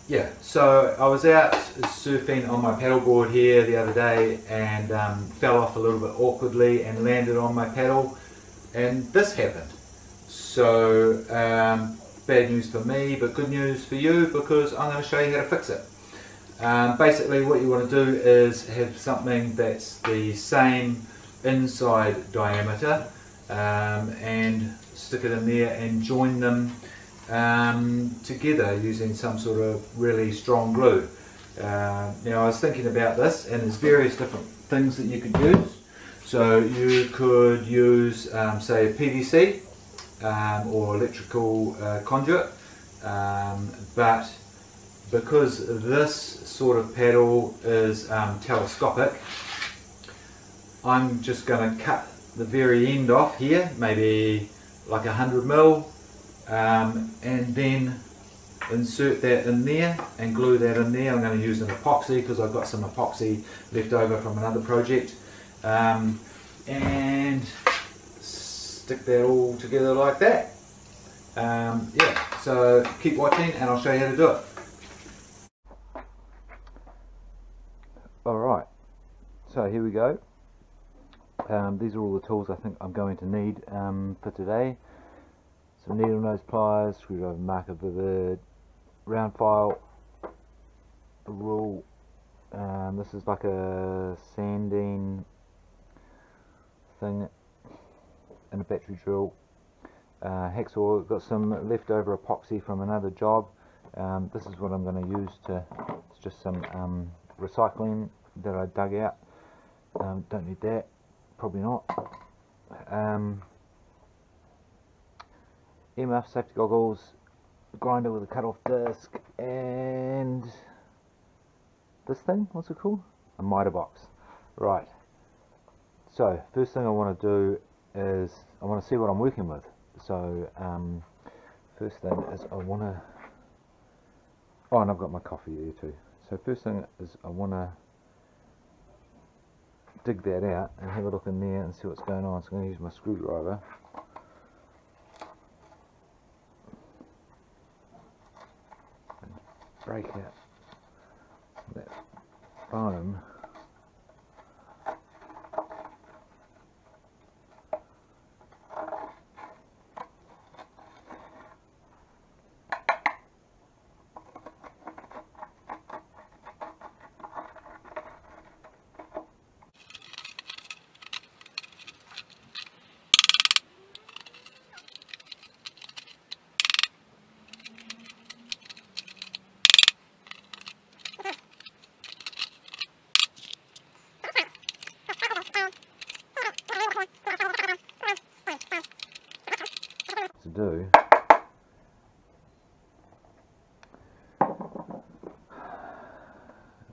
Yeah, so I was out surfing on my paddleboard here the other day and fell off a little bit awkwardly and landed on my paddle, and this happened. So bad news for me, but good news for you, because I'm going to show you how to fix it. Basically what you want to do is have something that's the same inside diameter and stick it in there and join them together using some sort of really strong glue. Now I was thinking about this, and there's various different things that you could use. So you could use say a PVC or electrical conduit, but because this sort of paddle is telescopic, I'm just going to cut the very end off here, maybe like 100 mm, and then insert that in there and glue that in there. I'm going to use an epoxy because I've got some epoxy left over from another project, and stick that all together like that. Yeah, so keep watching and I'll show you how to do it. Alright, so here we go. These are all the tools I think I'm going to need for today. Some needle nose pliers, screwdriver, marker, vivid, round file, a rule. This is like a sanding thing, and a battery drill. Hacksaw. Got some leftover epoxy from another job. This is what I'm going to use it's just some recycling that I dug out. Don't need that, probably not. EMF safety goggles, grinder with a cut-off disc, and this thing, what's it called? A miter box. Right, so first thing I want to do is I want to see what I'm working with. So first thing is I want to, oh, and I've got my coffee there too. So first thing is I want to dig that out and have a look in there and see what's going on. So I'm going to use my screwdriver. Break out that foam. To do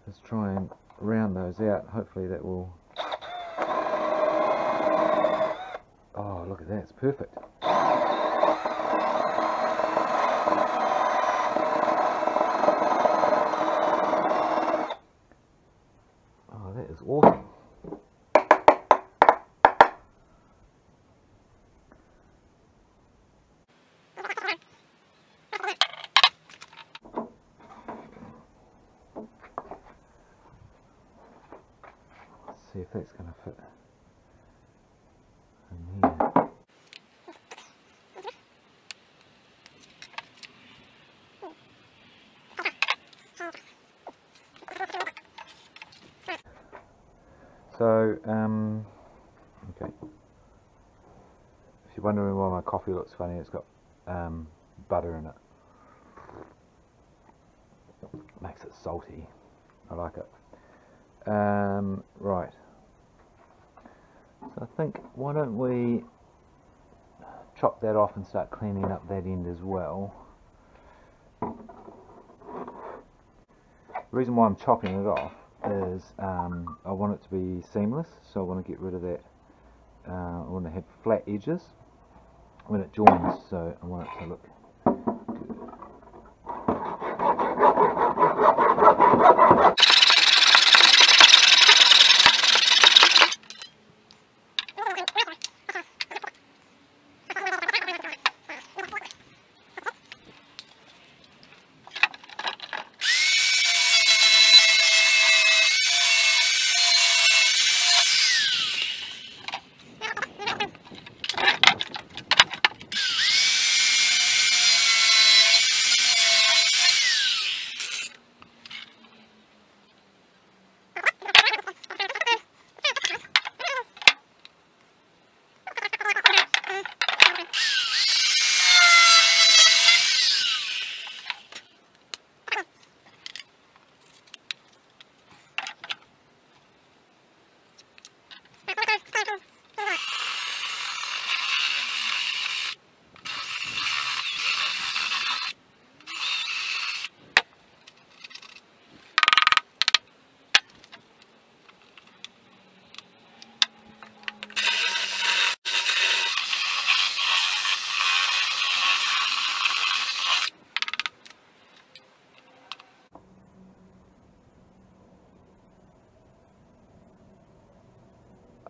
is try and round those out. Hopefully that will, oh, look at that, it's perfect. Oh, that is awesome. See if that's going to fit in here. So, okay. If you're wondering why my coffee looks funny, it's got butter in it. Makes it salty. I like it. Right. So I think, why don't we chop that off and start cleaning up that end as well. The reason why I'm chopping it off is I want it to be seamless, so I want to get rid of that. I want to have flat edges when it joins, so I want it to look good.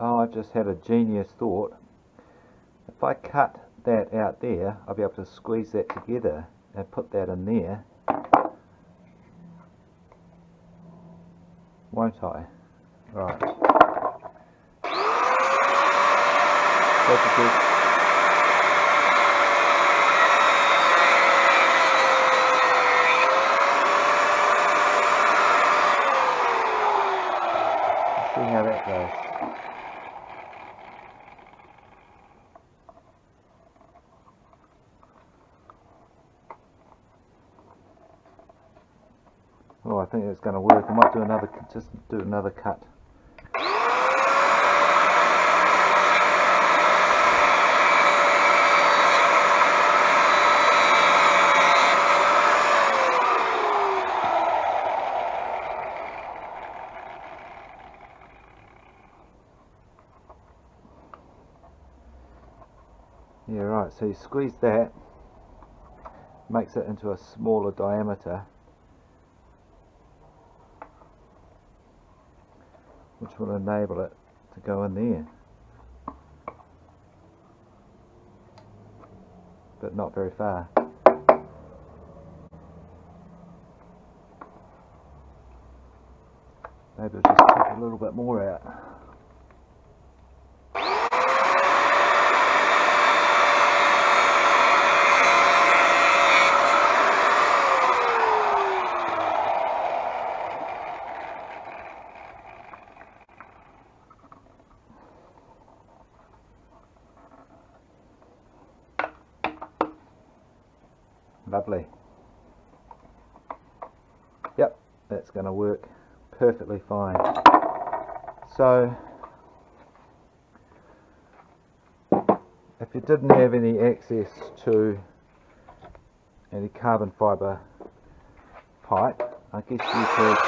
Oh, I just had a genius thought. If I cut that out there, I'll be able to squeeze that together and put that in there. Won't I? Right. That's see how that goes. Oh, I think it's going to work. I might do another, just do another cut. Yeah, right, so you squeeze that, makes it into a smaller diameter, which will enable it to go in there, but not very far. Maybe I'll just take a little bit more out. Lovely. Yep, that's going to work perfectly fine. So, if you didn't have any access to any carbon fibre pipe, I guess you could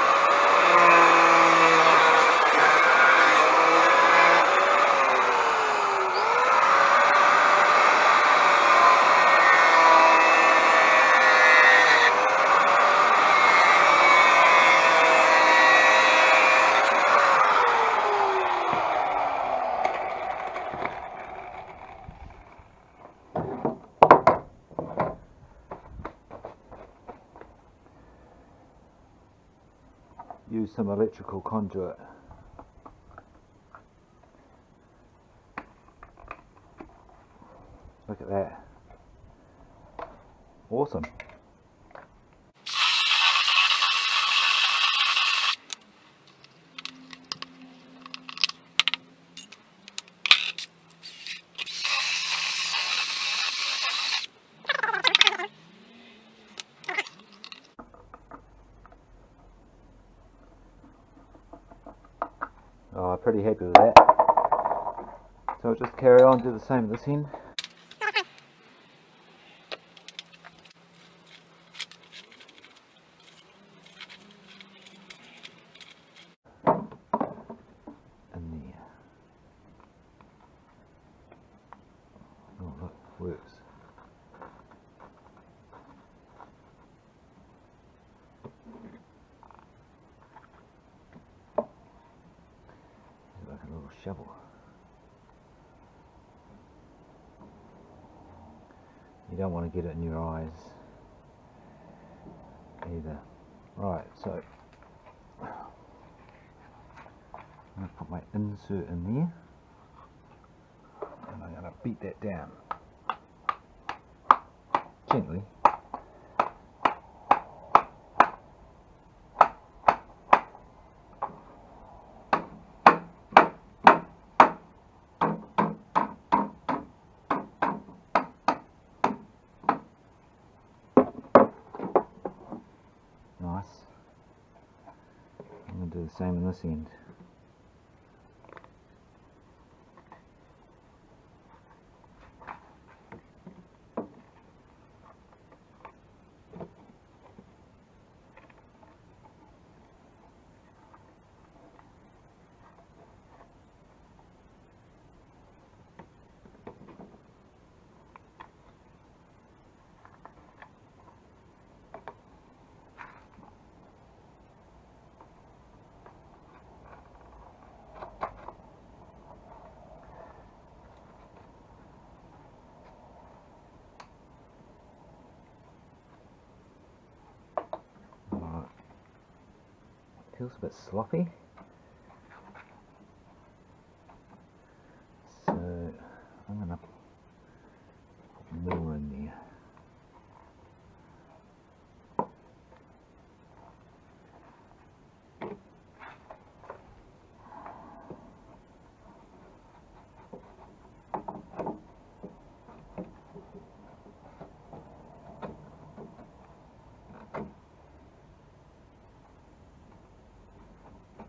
use some electrical conduit. Look at that. Awesome. Oh, I'm pretty happy with that. So I'll just carry on, do the same at this end. In there. Oh look, works. Like a little shovel. You don't want to get it in your eyes either. Right, so I'm going to put my insert in there and I'm going to beat that down gently. Nice. I'm going to do the same on this end. feels a bit sloppy. So I'm going to put more in there.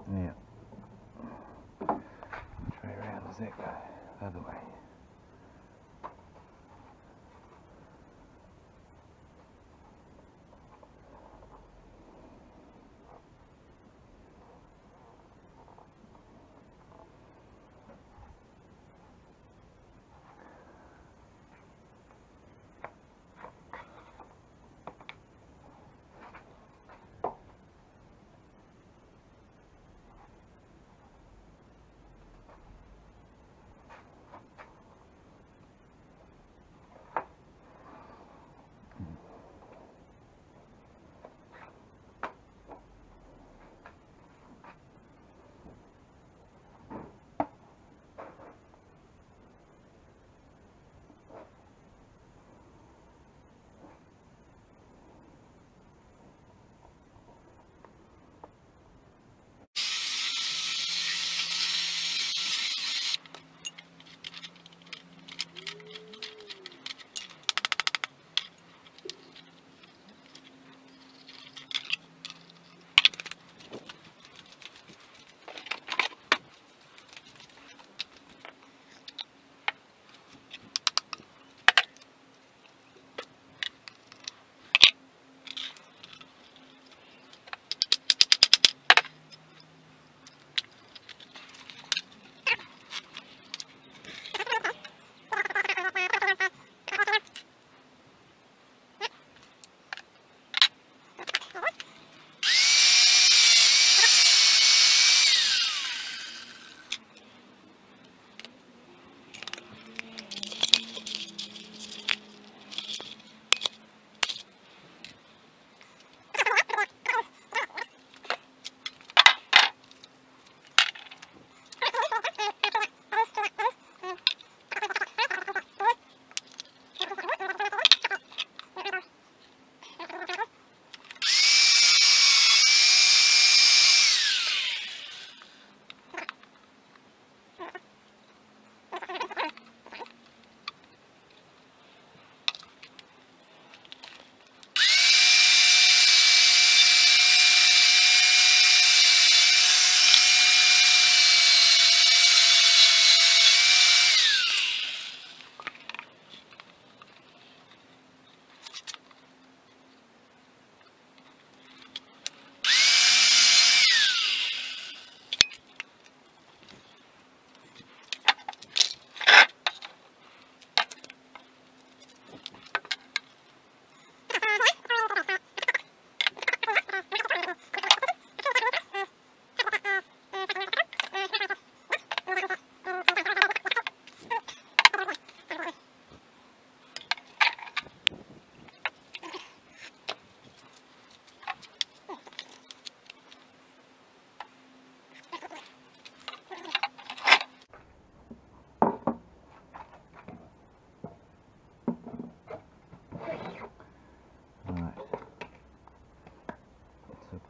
Now, which way around does that go? The other way.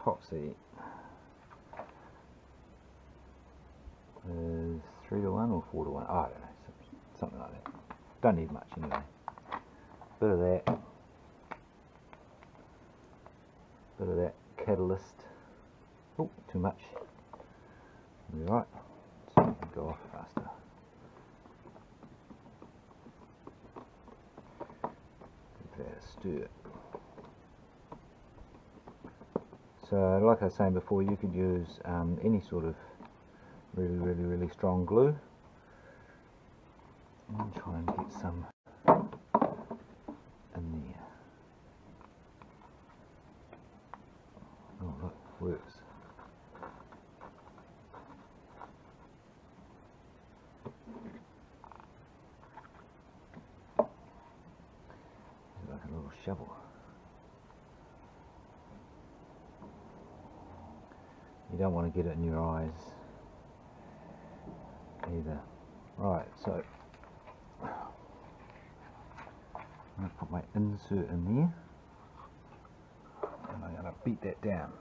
Epoxy is 3-to-1 or 4-to-1. I don't know, something like that. Don't need much anyway. Bit of that catalyst. Oh, too much. Right, so we can go off faster. Give that a stir. So, like I was saying before, you could use any sort of really strong glue. And try and get some in there. Oh look, works. It's like a little shovel. You don't want to get it in your eyes either. Right, so I'm going to put my insert in there, and I'm going to beat that down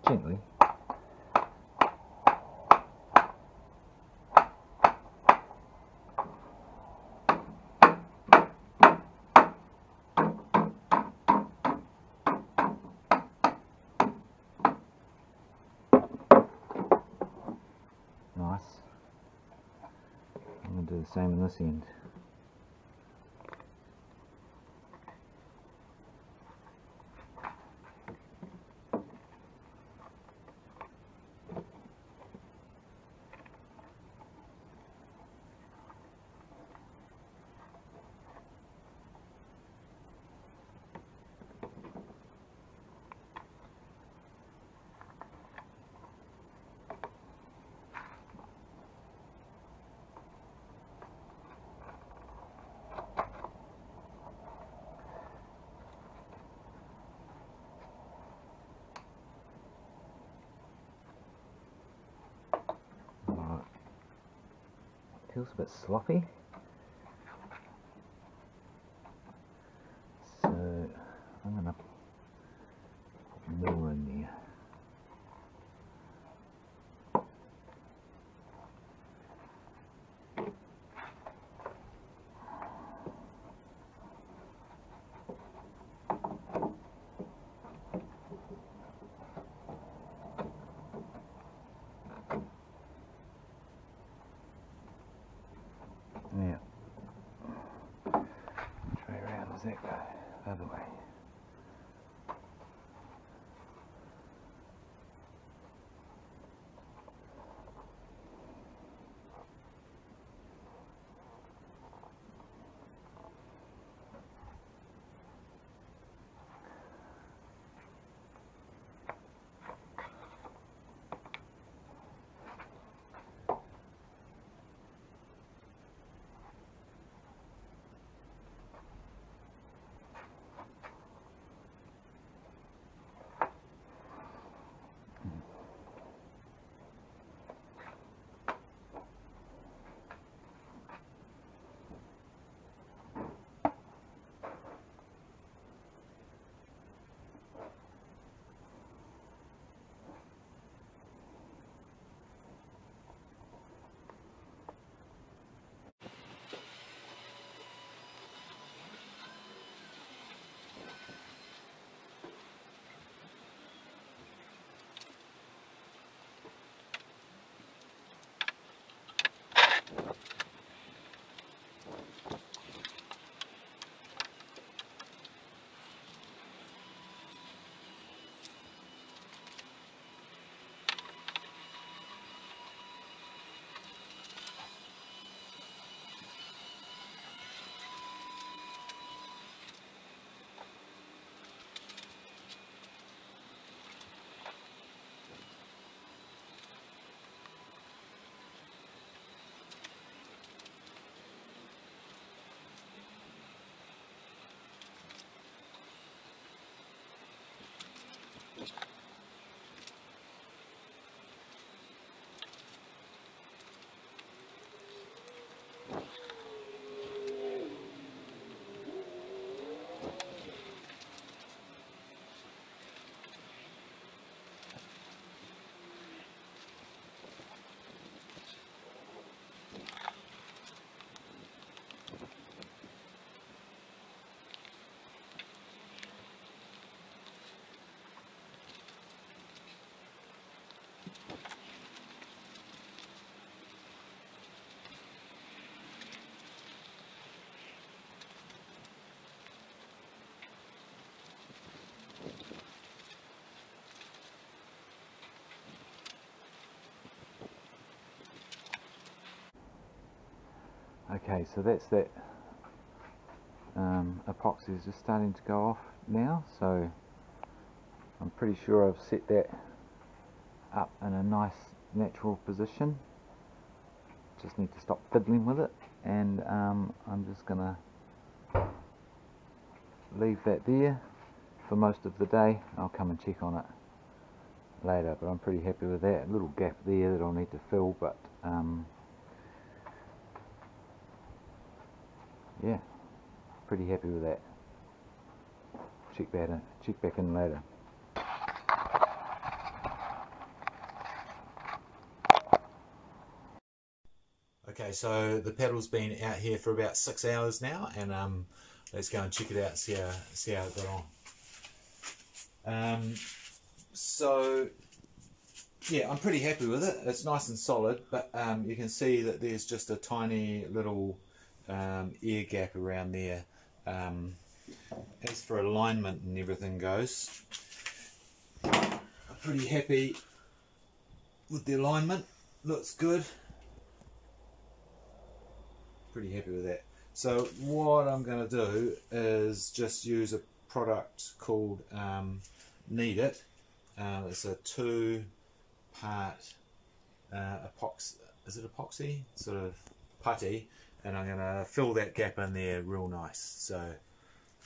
gently. Nice. I'm going to do the same on this end. Feels a bit sloppy, so I'm going to put more in there. Yeah. Which way around does that go? The other way. Okay, so that's that. Epoxy is just starting to go off now, so I'm pretty sure I've set that up in a nice natural position. Just need to stop fiddling with it, and I'm just gonna leave that there for most of the day. I'll come and check on it later, but I'm pretty happy with that. A little gap there that I'll need to fill, but yeah, pretty happy with that. Check back in later. Okay, so the pedal's been out here for about 6 hours now, and let's go and check it out, see how it got on. So yeah, I'm pretty happy with it. It's nice and solid, but you can see that there's just a tiny little air gap around there. As for alignment and everything goes, I'm pretty happy with the alignment. Looks good. Pretty happy with that. So what I'm going to do is just use a product called Need It. It's a 2-part epoxy, is it epoxy? Sort of putty, and I'm going to fill that gap in there real nice. So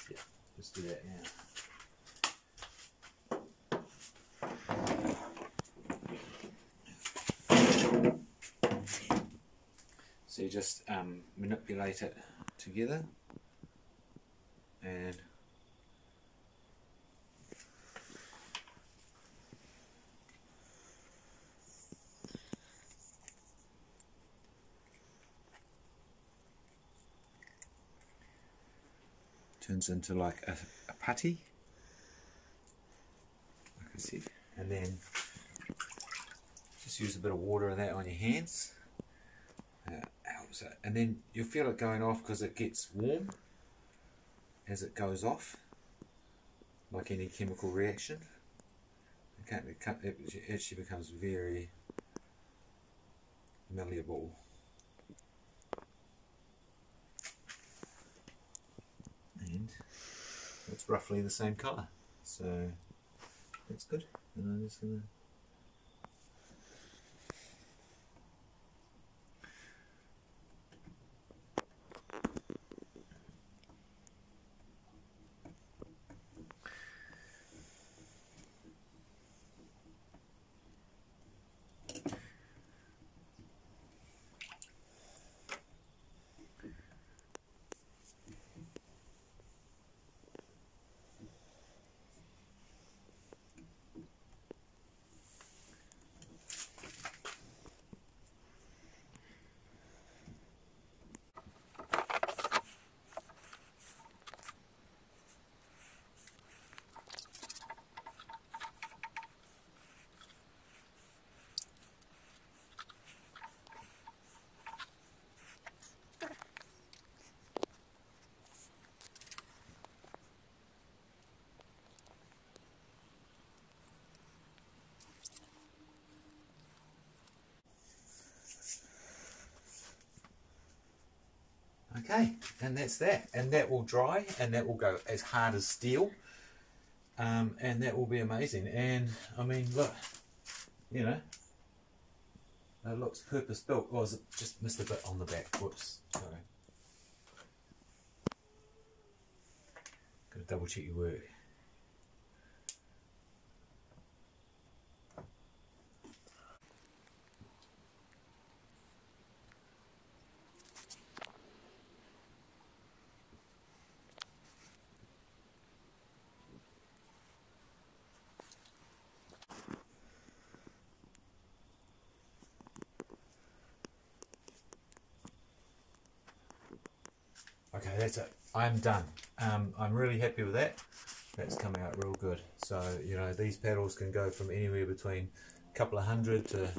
yeah, let's do that now. So you just manipulate it together and turns into like a putty, like I said, and then just use a bit of water of that on your hands. Helps it, and then you'll feel it going off because it gets warm as it goes off, like any chemical reaction. It actually becomes very malleable. And it's roughly the same colour, so that's good. And I'm just going to okay, and that's that, and that will dry, and that will go as hard as steel, and that will be amazing. And I mean, look, you know, it looks purpose built. Oh, it just missed a bit on the back. Whoops, sorry. Got to double check your work. Okay, that's it. I'm done. I'm really happy with that. That's coming out real good. So, you know, these paddles can go from anywhere between a couple of $100 to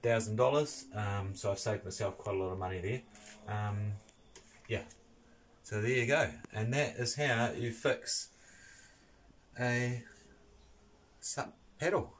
$1,000. So I've saved myself quite a lot of money there. Yeah. So there you go. And that is how you fix a SUP pedal.